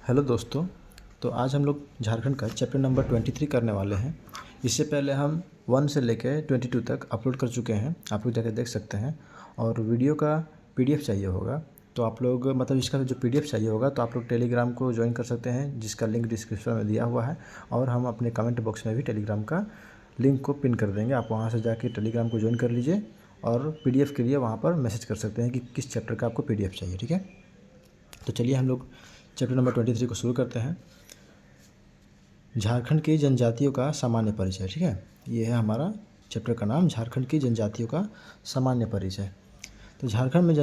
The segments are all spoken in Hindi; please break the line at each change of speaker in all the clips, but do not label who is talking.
हेलो दोस्तों। तो आज हम लोग झारखंड का चैप्टर नंबर 23 करने वाले हैं। इससे पहले हम 1 से लेकर 22 तक अपलोड कर चुके हैं, आप लोग जाकर देख सकते हैं। और वीडियो का पीडीएफ चाहिए होगा तो आप लोग इसका जो पीडीएफ चाहिए होगा तो आप लोग टेलीग्राम को ज्वाइन कर सकते हैं, जिसका लिंक डिस्क्रिप्शन में दिया हुआ है। और हम अपने कमेंट बॉक्स में भी टेलीग्राम का लिंक को पिन कर देंगे, आप वहाँ से जाके टेलीग्राम को ज्वाइन कर लीजिए और पीडीएफ के लिए वहाँ पर मैसेज कर सकते हैं कि किस चैप्टर का आपको पीडीएफ चाहिए। ठीक है, तो चलिए हम लोग चैप्टर नंबर 23 को शुरू करते हैं। झारखंड की जनजातियों का सामान्य परिचय। ठीक है, ये है हमारा चैप्टर का नाम, झारखंड की जनजातियों का सामान्य परिचय। तो झारखंड में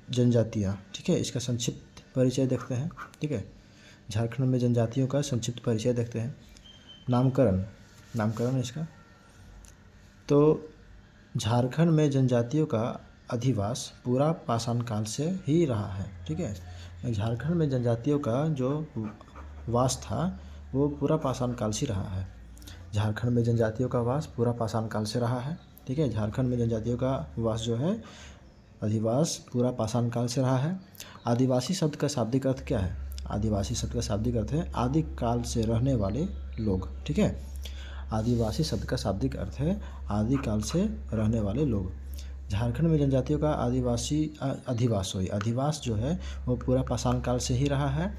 जनजातियाँ, ठीक है, इसका संक्षिप्त परिचय देखते हैं। ठीक है, झारखंड में जनजातियों का संक्षिप्त परिचय देखते हैं। नामकरण है इसका। तो झारखंड में जनजातियों का अधिवास पूरा पाषाण काल से ही रहा है। ठीक है, झारखंड में जनजातियों का जो वास था वो पूरा पाषाण काल से रहा है। झारखंड में जनजातियों का वास पूरा पाषाण काल से रहा है। ठीक है, झारखंड में जनजातियों का वास जो है अधिवास पूरा पाषाण काल से रहा है। आदिवासी शब्द का शाब्दिक अर्थ क्या है? आदिवासी शब्द का शाब्दिक अर्थ है आदि काल से रहने वाले लोग। ठीक है, आदिवासी शब्द का शाब्दिक अर्थ है आदि काल से रहने वाले लोग। झारखंड में जनजातियों का अधिवास जो है वो पूरा पाषाण काल से ही रहा है।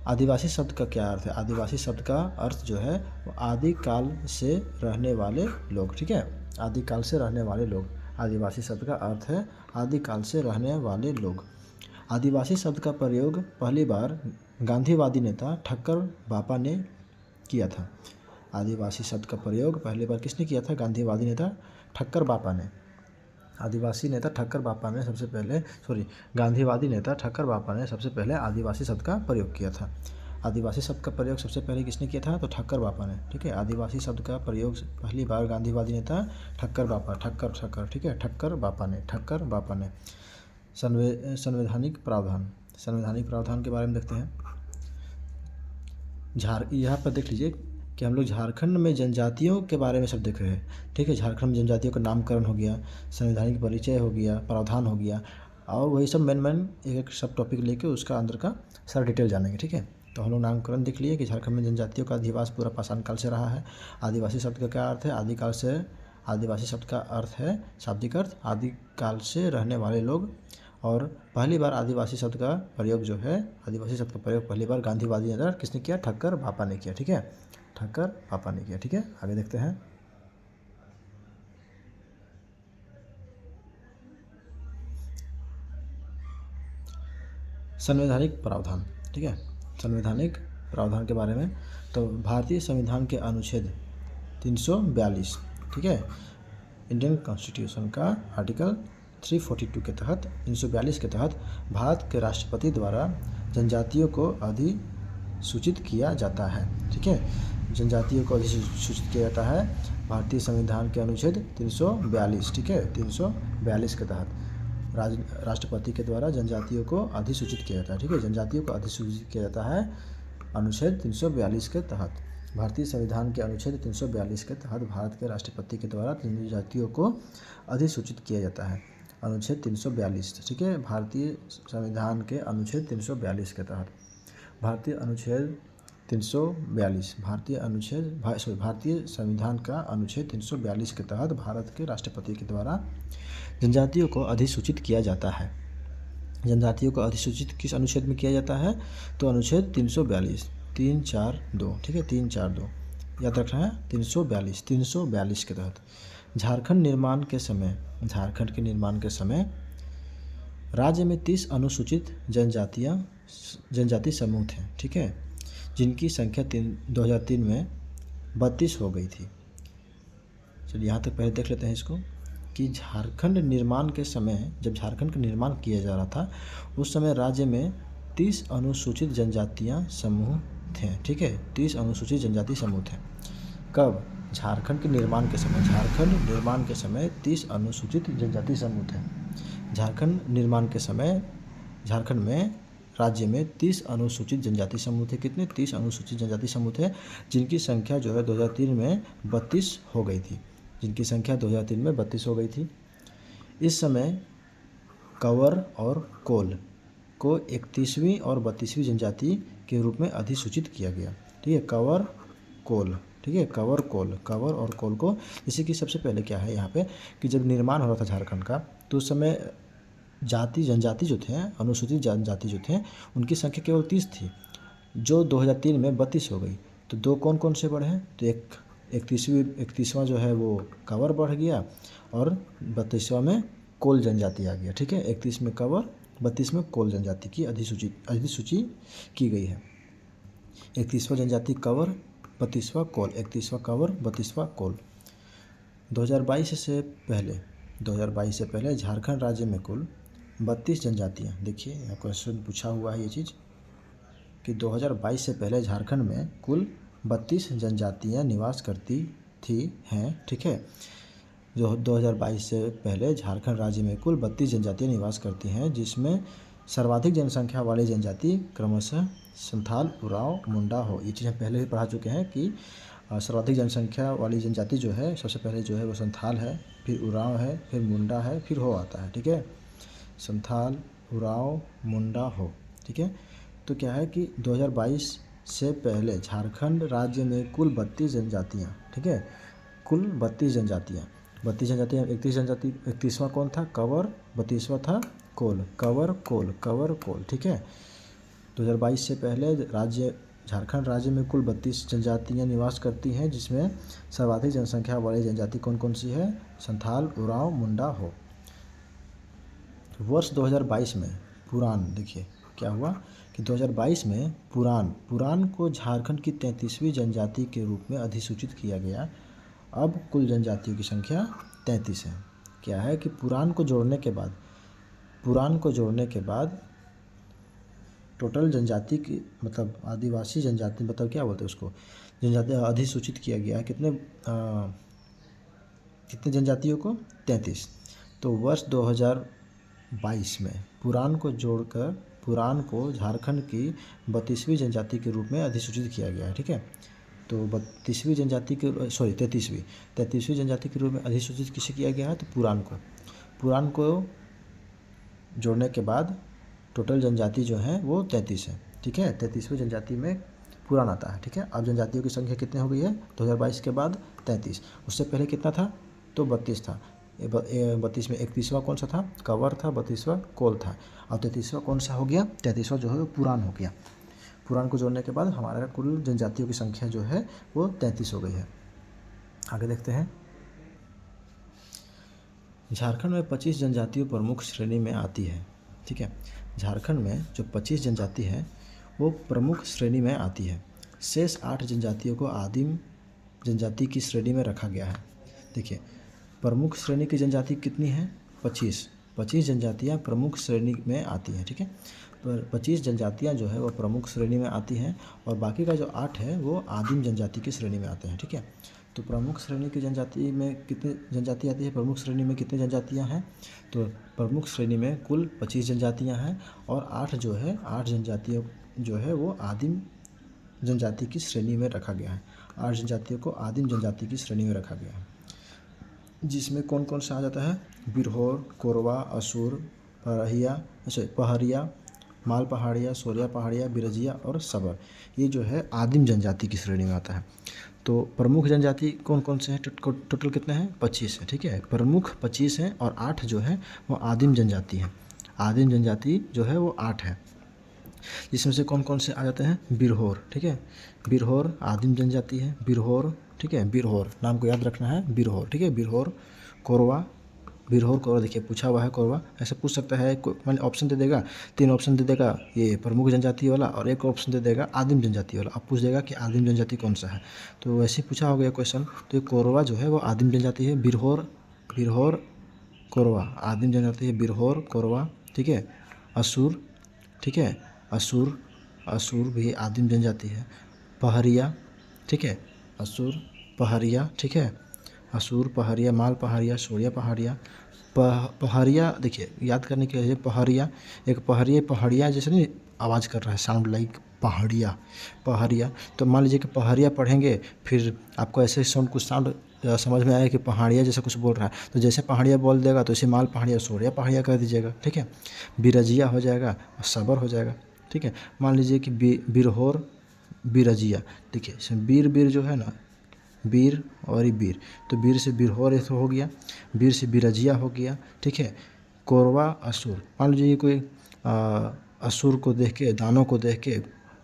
आदिवासी शब्द का क्या अर्थ है? आदिवासी शब्द का अर्थ जो है वो आदि काल से रहने वाले लोग। ठीक है, आदि काल से रहने वाले लोग, आदिवासी शब्द का अर्थ है आदि काल से रहने वाले लोग। आदिवासी शब्द का प्रयोग पहली बार गांधीवादी नेता ठक्कर बापा ने किया था। आदिवासी शब्द का प्रयोग पहली बार किसने किया था? गांधीवादी नेता ठक्कर बापा ने। गांधीवादी नेता ठक्कर बापा ने सबसे पहले आदिवासी शब्द का प्रयोग किया था। आदिवासी शब्द का प्रयोग सबसे पहले किसने किया था? तो ठक्कर बापा ने। ठीक है, आदिवासी शब्द का प्रयोग पहली बार गांधीवादी नेता ठक्कर बापा ठीक है, ठक्कर बापा ने। संवैधानिक प्रावधान के बारे में देखते हैं। यहाँ पर देख लीजिए कि हम लोग झारखंड में जनजातियों के बारे में सब देख रहे हैं। ठीक है, झारखंड में जनजातियों का नामकरण हो गया, संवैधानिक परिचय हो गया, प्रावधान हो गया, और वही सब मेन एक सब टॉपिक लेके उसका अंदर का सारा डिटेल जानेंगे। ठीक है, तो हम लोग नामकरण देख लिए कि झारखंड में जनजातियों का अधिवास पूरा पाषाण काल से रहा है। आदिवासी शब्द का क्या अर्थ है? आदिकाल से। आदिवासी शब्द का अर्थ है शाब्दिक अर्थ आदि काल से रहने वाले लोग। और पहली बार आदिवासी शब्द का प्रयोग जो है, आदिवासी शब्द का प्रयोग पहली बार गांधीवादी नेता किसने किया? ठक्कर बापा ने किया। ठीक है, ठक्कर बापा ने किया। ठीक है, आगे देखते हैं। संवैधानिक प्रावधान। ठीक है, संवैधानिक प्रावधान के बारे में तो भारतीय संविधान के अनुच्छेद 342, ठीक है, इंडियन कॉन्स्टिट्यूशन का आर्टिकल 342 के तहत 342 के तहत भारत के राष्ट्रपति द्वारा जनजातियों को अधिसूचित किया जाता है। ठीक है, जनजातियों को अधिसूचित किया जाता है भारतीय संविधान के अनुच्छेद 342, ठीक है, 342 के तहत राष्ट्रपति के द्वारा जनजातियों को अधिसूचित किया जाता है। ठीक है, जनजातियों को अधिसूचित किया जाता है अनुच्छेद 342 के तहत। भारतीय संविधान के अनुच्छेद 342 के तहत भारत के राष्ट्रपति के द्वारा जनजातियों को अधिसूचित किया जाता है अनुच्छेद 342। ठीक है, भारतीय संविधान के अनुच्छेद 342 के तहत भारतीय संविधान का अनुच्छेद 342 के तहत भारत के राष्ट्रपति के द्वारा जनजातियों को अधिसूचित किया जाता है। जनजातियों को अधिसूचित किस अनुच्छेद में किया जाता है? तो अनुच्छेद 342 342। ठीक है, 342 याद रखना है। 342 के तहत झारखंड के निर्माण के समय राज्य में 30 अनुसूचित जनजाति समूह थे। ठीक है, जिनकी संख्या 2003 में 32 हो गई थी। चलिए यहाँ तक पहले देख लेते हैं इसको कि झारखंड निर्माण के समय, जब झारखंड का निर्माण किया जा रहा था उस समय राज्य में 30 अनुसूचित जनजातियाँ समूह थे। ठीक है, 30 अनुसूचित जनजाति समूह थे। कब? झारखंड के निर्माण के समय। झारखंड निर्माण के समय 30 अनुसूचित जनजाति समूह थे। झारखंड निर्माण के समय झारखंड में राज्य में 30 अनुसूचित जनजाति समूह थे। कितने? 30 अनुसूचित जनजाति समूह थे, जिनकी संख्या जो है 2003 में 32 हो गई थी। जिनकी संख्या 2003 में 32 हो गई थी। इस समय कंवर और कोल को 31वीं और 32वीं जनजाति के रूप में अधिसूचित किया गया। ठीक है, कवर कोल, ठीक है, कवर कोल, कवर और कोल को, जैसे कि सबसे पहले क्या है यहाँ पे कि जब निर्माण हो रहा था झारखंड का तो उस समय जनजाति जो थे, अनुसूचित जनजाति जो थे, उनकी संख्या केवल 30 थी, जो 2003 में 32 हो गई। तो दो कौन कौन से बढ़े? तो 31वां जो है वो कवर बढ़ गया और 32वां में कोल जनजाति आ गया। ठीक है, 31 में कवर, 32 में कोल जनजाति की अधिसूची की गई है। 31वां जनजाति कवर, 32वां कोल, 31वां कवर, 32वां कोल। 2022 से पहले झारखंड राज्य में कुल 32 जनजातियाँ, देखिए यहाँ क्वेश्चन पूछा हुआ है ये चीज़ कि 2022 से पहले झारखंड में कुल 32 जनजातियाँ निवास करती हैं। ठीक है, जो 2022 से पहले झारखंड राज्य में कुल 32 जनजातियाँ निवास करती हैं, जिसमें सर्वाधिक जनसंख्या वाली जनजाति क्रमशः संथाल, उरांव, मुंडा हो। ये चीज़ हम पहले ही पढ़ा चुके हैं कि सर्वाधिक जनसंख्या वाली जनजाति जो है सबसे पहले जो है वो संथाल है, फिर उरांव है, फिर मुंडा है, फिर हो आता है। ठीक है, संथाल, उरांव, मुंडा, हो। ठीक है, तो क्या है कि 2022 से पहले झारखंड राज्य में कुल 32 जनजातियाँ, ठीक है, कुल 32 जनजातियाँ, 31 जनजाति, 31वां कौन था? कवर, 32वां था कोल, कवर कोल, कवर कोल। ठीक है, 2022 से पहले झारखंड राज्य में कुल 32 जनजातियाँ निवास करती हैं, जिसमें सर्वाधिक जनसंख्या वाली जनजाति कौन कौन सी है? संथाल, उरांव, मुंडा, हो। वर्ष 2022 में पुरान, देखिए क्या हुआ कि 2022 में पुरान को झारखंड की 33वीं जनजाति के रूप में अधिसूचित किया गया। अब कुल जनजातियों की संख्या 33 है। क्या है कि पुरान को जोड़ने के बाद टोटल जनजाति की, मतलब आदिवासी जनजाति, मतलब क्या बोलते हैं उसको, जनजाति अधिसूचित किया गया है। कितने जनजातियों को? 33। तो वर्ष 2022 में पुरान को जोड़कर पुरान को झारखंड की 32वीं जनजाति के रूप में अधिसूचित किया गया है। ठीक है, तो 32वीं जनजाति के 33वीं जनजाति के रूप में अधिसूचित किसे किया गया है? तो पुरान को जोड़ने के बाद टोटल जनजाति जो है वो 33 है। ठीक है, 33वीं जनजाति में पुरान आता है। ठीक है, अब जनजातियों की संख्या कितनी हो गई है? 2022 के बाद 33। उससे पहले कितना था? तो 32 था। 32 में 31वां कौन सा था? कवर था, 32वां कोल था, और 33वां कौन सा हो गया? 33वां जो है वो पुरान हो गया। पुरान को जोड़ने के बाद हमारा कुल जनजातियों की संख्या जो है वो 33 हो गई है। आगे देखते हैं। झारखंड में 25 जनजातियों प्रमुख श्रेणी में आती है। ठीक है, झारखंड में जो 25 जनजाति है वो प्रमुख श्रेणी में आती है। शेष 8 जनजातियों को आदिम जनजाति की श्रेणी में रखा गया है। देखिए, प्रमुख श्रेणी की जनजाति कितनी है? 25 जनजातियाँ प्रमुख श्रेणी में आती हैं। ठीक है, पर 25 जनजातियाँ जो है वो प्रमुख श्रेणी में आती हैं और बाकी का जो 8 है वो आदिम जनजाति की श्रेणी में आते हैं। ठीक है, तो प्रमुख श्रेणी की जनजाति में कितनी जनजाति आती है? प्रमुख श्रेणी में कितनी जनजातियाँ हैं? तो प्रमुख श्रेणी में कुल 25 जनजातियाँ हैं और 8 जनजातियों जो है वो आदिम जनजाति की श्रेणी में रखा गया है। 8 जनजातियों को आदिम जनजाति की श्रेणी में रखा गया है, जिसमें कौन कौन सा आ जाता है? बिरहोर, कोरवा, असुर, पहरिया, माल पहाड़िया, सोरिया पहाड़िया, बिरजिया और सबर। ये जो है आदिम जनजाति की श्रेणी में आता है। तो प्रमुख जनजाति कौन कौन से हैं? टोटल कितने हैं? 25 है। ठीक है, प्रमुख 25 हैं और 8 जो है वो आदिम जनजाति हैं। आदिम जनजाति जो है वो 8 है, जिसमें से कौन कौन से आ जाते हैं? बिरहोर। ठीक है, बिरहोर आदिम जनजाति है, बिरहोर। ठीक है, बिरहोर नाम को याद रखना है, बिरहोर। ठीक है, बिरहोर, कोरवा, देखिए पूछा हुआ है कोरवा, ऐसे पूछ सकता है। मैंने ऑप्शन दे देगा, 3 ऑप्शन दे देगा, ये प्रमुख जनजाति वाला, और एक ऑप्शन दे देगा आदिम जनजाति वाला। अब पूछ देगा कि आदिम जनजाति कौन सा है, तो वैसे ही पूछा हो गया क्वेश्चन। तो ये कोरवा जो है वो आदिम जनजाति है। बिरहोर, कोरवा आदिम जनजाति है, बिरहोर, कोरवा। ठीक है, असुर, ठीक है, असुर भी आदिम जनजाति है। पहरिया, ठीक है, असुर, पहरिया। ठीक है, असुर, पहरिया, माल पहाड़िया, सोरिया पहाड़िया, पहरिया। देखिए याद करने के लिए, पहाड़िया जैसे नहीं आवाज़ कर रहा है, साउंड लाइक पहाड़िया। तो मान लीजिए कि पहाड़िया पढ़ेंगे, फिर आपको ऐसे साउंड समझ में आया कि पहाड़िया जैसा कुछ बोल रहा है, तो जैसे पहाड़िया बोल देगा तो इसे माल पहाड़िया सोरिया पहाड़िया कर दीजिएगा, ठीक है। बिरजिया हो जाएगा और सबर हो जाएगा, ठीक है। मान लीजिए कि बिरहोर बिरजिया, देखिए इसमें बीर बीर जो है ना, बीर और ये बीर, तो बीर से बिरहोर ऐसे हो गया, बीर से बिरजिया हो गया, ठीक है। कोरवा असुर, मान लीजिए ये कोई असुर को देख के, दानों को देख के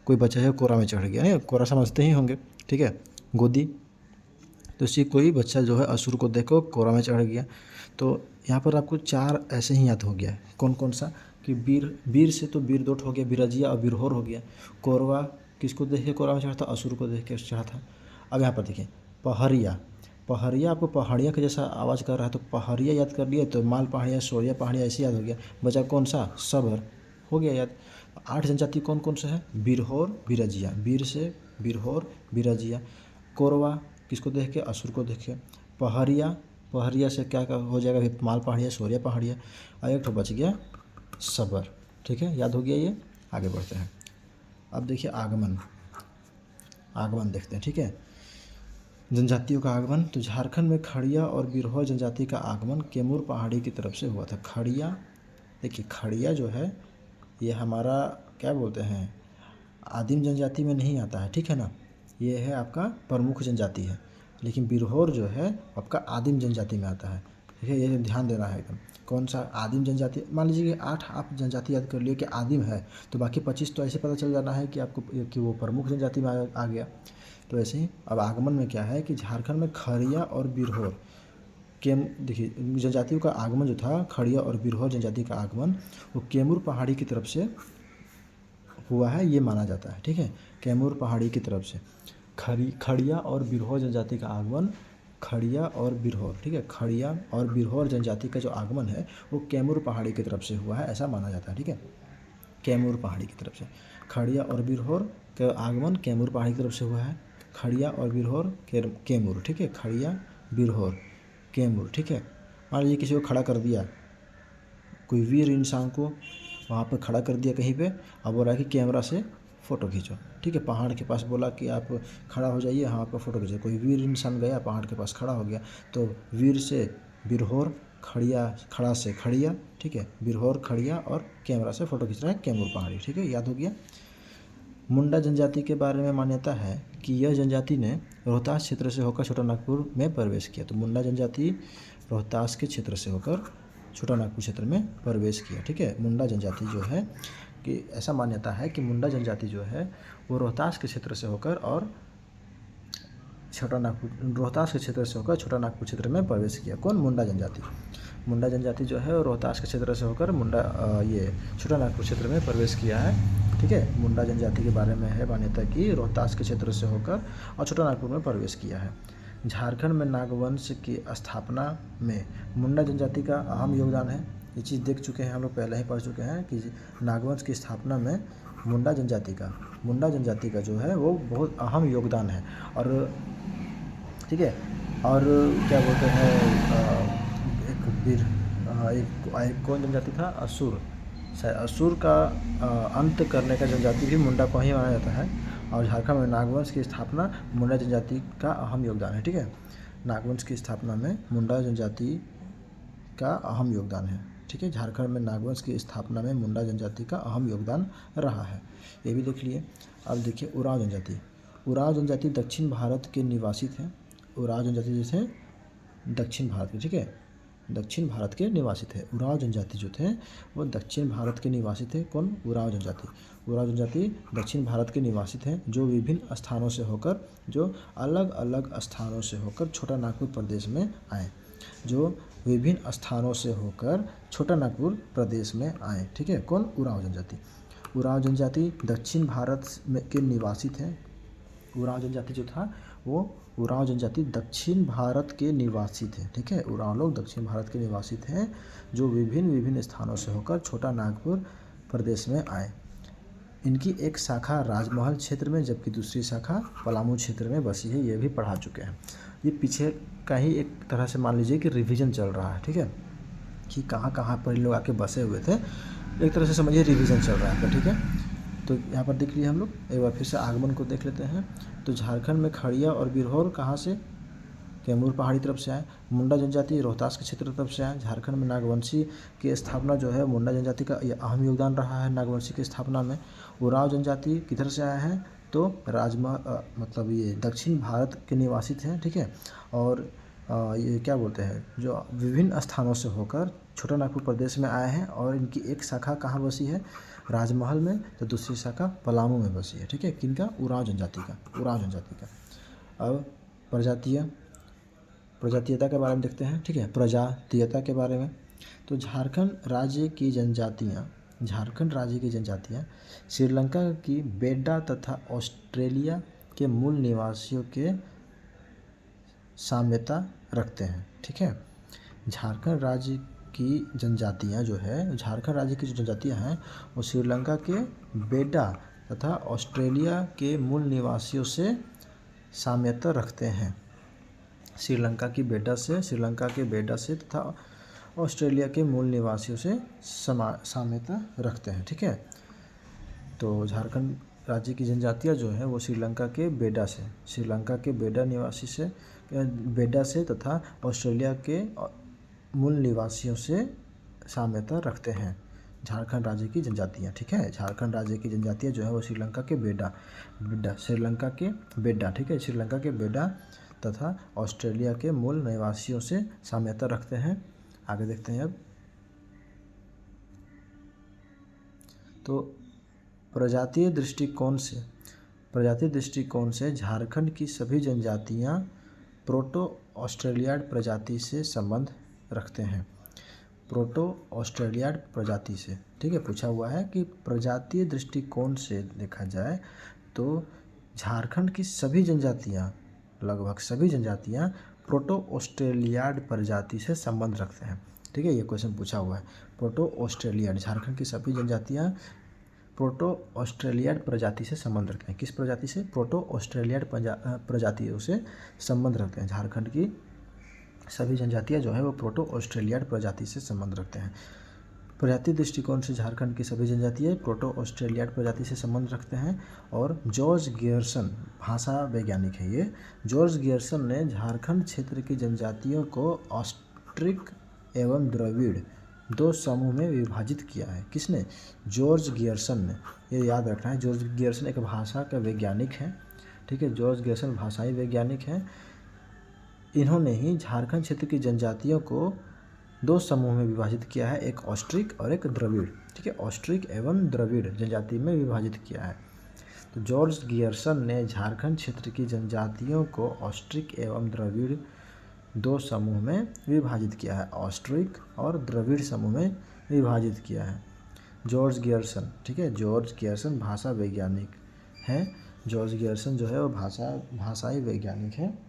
कोई बच्चा है कोरा में चढ़ गया, नहीं कोरा समझते ही होंगे, ठीक है। गोदी, तो इसी कोई बच्चा जो है असुर को देखो कोरा में चढ़ गया। तो यहाँ पर आपको 4 ऐसे ही याद हो गया, कौन कौन सा, कि बीर से तो बीरदोट हो गया, बिरजिया और बिरहोर हो गया। कोरवा किसको देख के कोरा में चढ़ा था, असुर को देख के चढ़ा था। अब यहाँ पर देखिए पहरिया, पहरिया आपको पहाड़िया के जैसा आवाज़ कर रहा है, तो पहरिया याद कर लिए तो माल पहाड़िया सोरिया पहाड़िया ऐसे याद हो गया। बचा कौन सा, सबर, हो गया याद। 8 जनजाति कौन कौन सा है, बिरहोर बिरजिया, बीर से बिरहोर बिरजिया। कोरवा किसको देख के, असुर को देख के। पहरिया, पहरिया से क्या हो जाएगा, माल पहाड़िया सोरिया पहाड़िया। और एक तो बच गया सबर, ठीक है, याद हो गया ये। आगे बढ़ते हैं। अब देखिए आगमन, आगमन देखते हैं, ठीक है। जनजातियों का आगमन, तो झारखंड में खड़िया और बिरहोर जनजाति का आगमन कैमूर पहाड़ी की तरफ से हुआ था। खड़िया, देखिए खड़िया जो है ये हमारा क्या बोलते हैं, आदिम जनजाति में नहीं आता है, ठीक है ना, ये है आपका प्रमुख जनजाति है। लेकिन बिरहोर जो है आपका आदिम जनजाति में आता है, ठीक है, ये ध्यान देना है एकदम। कौन सा आदिम जनजाति, मान लीजिए कि 8 आप जनजाति याद कर लिए कि आदिम है, तो बाकी 25 तो ऐसे पता चल जाना है कि आपको कि वो प्रमुख जनजाति में आ गया। तो ऐसे ही अब आगमन में क्या है कि झारखंड में खड़िया और बिरहोर देखिए जनजातियों का आगमन जो था, खड़िया और बिरहोर जनजाति का आगमन वो कैमूर पहाड़ी की तरफ से हुआ है, ये माना जाता है, ठीक है। कैमूर पहाड़ी की तरफ से खड़िया और बिरहोर जनजाति का आगमन, खड़िया और बिरहोर, ठीक है, खड़िया और बिरहोर जनजाति का जो आगमन है वो कैमूर पहाड़ी की तरफ से हुआ है, ऐसा माना जाता है, ठीक है। कैमूर पहाड़ी की तरफ से खड़िया और बिरहोर का आगमन कैमूर पहाड़ी की तरफ से हुआ है। खड़िया और बिरहोर कैमूर, ठीक है, खड़िया बिरहोर कैमूर, ठीक है। मान लीजिए किसी को खड़ा कर दिया, कोई वीर इंसान को वहाँ पर खड़ा कर दिया कहीं पे, अब बोला कि कैमरा से फ़ोटो खींचो, ठीक है। पहाड़ के पास बोला कि आप खड़ा हो जाइए, हाँ आपका फ़ोटो खींचो। कोई वीर इंसान गया पहाड़ के पास खड़ा हो गया, तो वीर से बिरहोर, खड़िया खड़ा से खड़िया, ठीक है, बिरहोर खड़िया और कैमरा से फ़ोटो खींच रहा है कैमूर पहाड़ी, ठीक है, याद हो गया। मुंडा जनजाति के बारे में मान्यता है कि यह जनजाति ने रोहतास क्षेत्र से होकर छोटा नागपुर में प्रवेश किया। तो मुंडा जनजाति रोहतास के क्षेत्र से होकर छोटा नागपुर क्षेत्र में प्रवेश किया, ठीक है। मुंडा जनजाति जो है कि ऐसा मान्यता है कि मुंडा जनजाति जो है वो रोहतास के क्षेत्र से होकर और छोटा नागपुर, रोहतास के क्षेत्र से होकर छोटा नागपुर क्षेत्र में प्रवेश किया। कौन, मुंडा जनजाति। मुंडा जनजाति जो है रोहतास के क्षेत्र से होकर ये छोटा नागपुर क्षेत्र में प्रवेश किया है, ठीक है। मुंडा जनजाति के बारे में है मान्यता कि रोहतास के क्षेत्र से होकर और छोटा नागपुर में प्रवेश किया है। झारखंड में नागवंश की स्थापना में मुंडा जनजाति का अहम योगदान है। ये चीज़ देख चुके हैं हम लोग, पहले ही पढ़ चुके हैं कि नागवंश की स्थापना में मुंडा जनजाति का जो है वो बहुत अहम योगदान है। और ठीक है, और क्या बोलते हैं, एक कौन जनजाति था, असुर, शायद असुर का अंत करने का जनजाति भी मुंडा को ही माना जाता है। और झारखंड में नागवंश की स्थापना मुंडा जनजाति का अहम योगदान है, ठीक है। नागवंश की स्थापना में मुंडा जनजाति का अहम योगदान है, ठीक है। झारखंड में नागवंश की स्थापना में मुंडा जनजाति का अहम योगदान रहा है, ये भी देख लिए। अब देखिए उरांव जनजाति। उरांव जनजाति दक्षिण भारत के निवासी थे। उरांव जनजाति जैसे दक्षिण भारत के, ठीक है, दक्षिण भारत के निवासी थे। उरांव जनजाति जो थे वो दक्षिण भारत के निवासी थे। कौन, उरांव जनजाति। उरांव जनजाति दक्षिण भारत के निवासी थे जो विभिन्न स्थानों से होकर, जो अलग अलग स्थानों से होकर छोटा नागपुर प्रदेश में आए, जो विभिन्न स्थानों से होकर छोटा नागपुर प्रदेश में आए, ठीक है। कौन, उरांव जनजाति। उरांव जनजाति दक्षिण भारत के निवासी थे। उरांव जनजाति जो था वो उरांव जनजाति दक्षिण भारत के निवासी थे, ठीक है। उरांव लोग दक्षिण भारत के निवासी थे जो विभिन्न स्थानों से होकर छोटा नागपुर प्रदेश में आए। इनकी एक शाखा राजमहल क्षेत्र में जबकि दूसरी शाखा पलामू क्षेत्र में बसी है, ये भी पढ़ा चुके हैं। ये पीछे का ही एक तरह से मान लीजिए कि रिवीजन चल रहा है, ठीक है, कि कहाँ कहाँ पर लोग आके बसे हुए थे, एक तरह से समझिए रिवीजन चल रहा है, ठीक है। तो यहाँ पर देख लिए हम लोग, एक बार फिर से आगमन को देख लेते हैं। तो झारखंड में खड़िया और बिरहोर कहाँ से, कैमूर पहाड़ी तरफ से आए। मुंडा जनजाति रोहतास के क्षेत्र तरफ से आए। झारखंड में नागवंशी की स्थापना जो है, मुंडा जनजाति का ये अहम योगदान रहा है नागवंशी की स्थापना में। उरांव जनजाति किधर से आए हैं, तो मतलब ये दक्षिण भारत के निवासी थे, ठीक है। और ये क्या बोलते हैं, जो विभिन्न स्थानों से होकर छोटा नागपुर प्रदेश में आए हैं, और इनकी एक शाखा कहाँ बसी है, राजमहल में, तो दूसरी शाखा पलामू में बसी है, ठीक है। किनका, उरांव जनजाति का। अब प्रजातीयता के बारे में देखते हैं, ठीक है। प्रजातीयता के बारे में, तो झारखंड राज्य की जनजातियाँ श्रीलंका की बेड्डा तथा ऑस्ट्रेलिया के मूल निवासियों के साम्यता रखते हैं, ठीक है। झारखंड राज्य की जनजातियाँ हैं वो श्रीलंका के बेड्डा तथा ऑस्ट्रेलिया के मूल निवासियों से साम्यता रखते हैं। श्रीलंका के बेड्डा से तथा ऑस्ट्रेलिया के मूल निवासियों से साम्यता रखते हैं, ठीक है। तो झारखंड राज्य की जनजातियाँ जो है वो श्रीलंका के बेड्डा से तथा ऑस्ट्रेलिया के मूल निवासियों से साम्यता रखते हैं, झारखंड राज्य की जनजातियाँ, ठीक है। झारखंड राज्य की जनजातियाँ जो है वो श्रीलंका के बेड्डा, ठीक है, श्रीलंका के बेड्डा तथा ऑस्ट्रेलिया के मूल निवासियों से साम्यता रखते हैं। आगे देखते हैं अब, तो प्रजातीय दृष्टिकोण से झारखंड की सभी जनजातियाँ प्रोटो ऑस्ट्रेलियाड प्रजाति से संबंध रखते हैं। प्रोटो ऑस्ट्रेलियाड प्रजाति से, ठीक है, पूछा हुआ है कि प्रजातीय दृष्टिकोण से देखा जाए तो झारखंड की सभी जनजातियाँ, लगभग सभी जनजातियाँ प्रोटो ऑस्ट्रेलियाड प्रजाति से संबंध रखते हैं, ठीक है। ये क्वेश्चन पूछा हुआ है। प्रोटो ऑस्ट्रेलियाड, झारखंड की सभी जनजातियाँ प्रोटो ऑस्ट्रेलियाड प्रजाति से संबंध रखते हैं। किस प्रजाति से, प्रोटो ऑस्ट्रेलियाड प्रजातियों से संबंध रखते हैं। झारखंड की सभी जनजातियाँ जो है वो प्रोटो ऑस्ट्रेलियाड प्रजाति से संबंध रखते हैं। प्रजातीय दृष्टिकोण से झारखंड की सभी जनजातियाँ प्रोटो ऑस्ट्रेलियाड प्रजाति से संबंध रखते हैं। और जॉर्ज गियर्सन, भाषा वैज्ञानिक है ये, जॉर्ज गियर्सन ने झारखंड क्षेत्र की जनजातियों को ऑस्ट्रिक एवं द्रविड़ दो समूह में विभाजित किया है। किसने, जॉर्ज गियर्सन ने, ये याद रखना है। जॉर्ज गियर्सन एक भाषा का वैज्ञानिक है, ठीक है। जॉर्ज गियर्सन भाषाई वैज्ञानिक हैं। इन्होंने ही झारखंड क्षेत्र की जनजातियों को दो समूह में विभाजित किया है, एक ऑस्ट्रिक और एक द्रविड़, ठीक है। ऑस्ट्रिक एवं द्रविड़ जनजाति में विभाजित किया है। तो जॉर्ज गियर्सन ने झारखंड क्षेत्र की जनजातियों को ऑस्ट्रिक एवं द्रविड़ दो समूह में विभाजित किया है, ऑस्ट्रिक और द्रविड़ समूह में विभाजित किया है। जॉर्ज गियर्सन, ठीक है, जॉर्ज गियर्सन भाषा वैज्ञानिक हैं। जॉर्ज गियर्सन जो है वो भाषाई वैज्ञानिक है।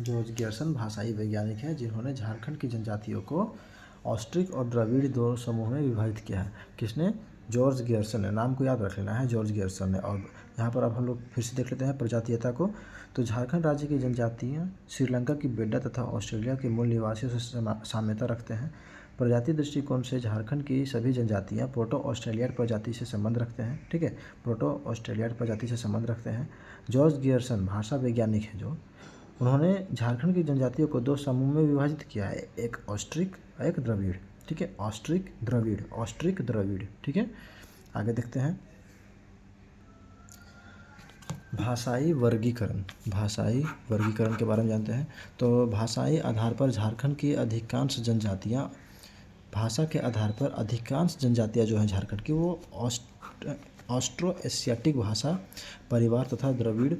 जॉर्ज गियर्सन भाषाई वैज्ञानिक है जिन्होंने झारखंड की जनजातियों को ऑस्ट्रिक और द्रविड़ दो समूह में विभाजित किया है। किसने, जॉर्ज गियर्सन ने, नाम को याद रख लेना है, जॉर्ज गियर्सन ने। और यहाँ पर अब हम लोग फिर से देख लेते हैं प्रजातीयता को। तो झारखंड राज्य की जनजातियाँ श्रीलंका की बेड्डा तथा ऑस्ट्रेलिया के मूल निवासियों से साम्यता रखते हैं। प्रजातीय दृष्टिकोण से झारखंड की सभी जनजातियाँ प्रोटो ऑस्ट्रेलियाड प्रजाति से संबंध रखते हैं, ठीक है, प्रोटो ऑस्ट्रेलियाड प्रजाति से संबंध रखते हैं। जॉर्ज गियर्सन भाषा वैज्ञानिक है जो, उन्होंने झारखंड की जनजातियों को दो समूह में विभाजित किया है, एक ऑस्ट्रिक और एक द्रविड़, ठीक है, ऑस्ट्रिक द्रविड़, ठीक है। आगे देखते हैं भाषाई वर्गीकरण के बारे में जानते हैं। तो भाषाई आधार पर झारखंड की अधिकांश जनजातियाँ, भाषा के आधार पर अधिकांश जनजातियाँ जो हैं झारखंड की वो ऑस्ट्रो एशियाटिक भाषा परिवार तथा द्रविड़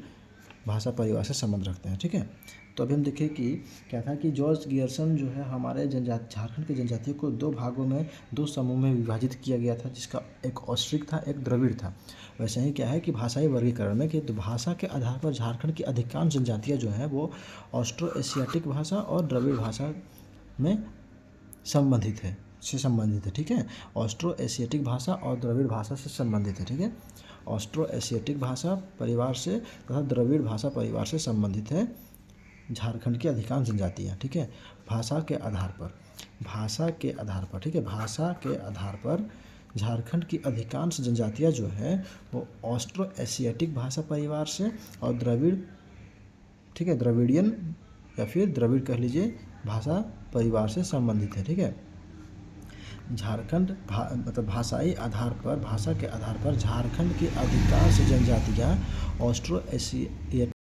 भाषा परिवार से संबंध रखते हैं, ठीक है। तो अभी हम देखें कि क्या था कि जॉर्ज गियर्सन जो है हमारे झारखंड की जनजातियों को दो भागों में, दो समूह में विभाजित किया गया था, जिसका एक ऑस्ट्रिक था, एक द्रविड़ था। वैसे ही क्या है कि भाषाई वर्गीकरण में कि भाषा के आधार पर झारखंड की अधिकांश जनजातियाँ जो हैं वो ऑस्ट्रो एशियाटिक भाषा और द्रविड़ भाषा में संबंधित है, ठीक है। ऑस्ट्रो एशियाटिक भाषा और द्रविड़ भाषा से संबंधित है, ठीक है। ऑस्ट्रो एशियाटिक भाषा परिवार से तथा द्रविड़ भाषा परिवार से संबंधित है झारखंड की अधिकांश जनजातियाँ, ठीक है। भाषा के आधार पर, ठीक है, भाषा के आधार पर झारखंड की अधिकांश जनजातियाँ जो है वो ऑस्ट्रो एशियाटिक भाषा परिवार से और द्रविड़, ठीक है, द्रविडियन या फिर द्रविड़ कह लीजिए भाषा परिवार से संबंधित है। ठीक है। झारखंड मतलब भाषाई आधार पर, भाषा के आधार पर झारखंड की अधिकांश जनजातियाँ ऑस्ट्रो एशियाटिक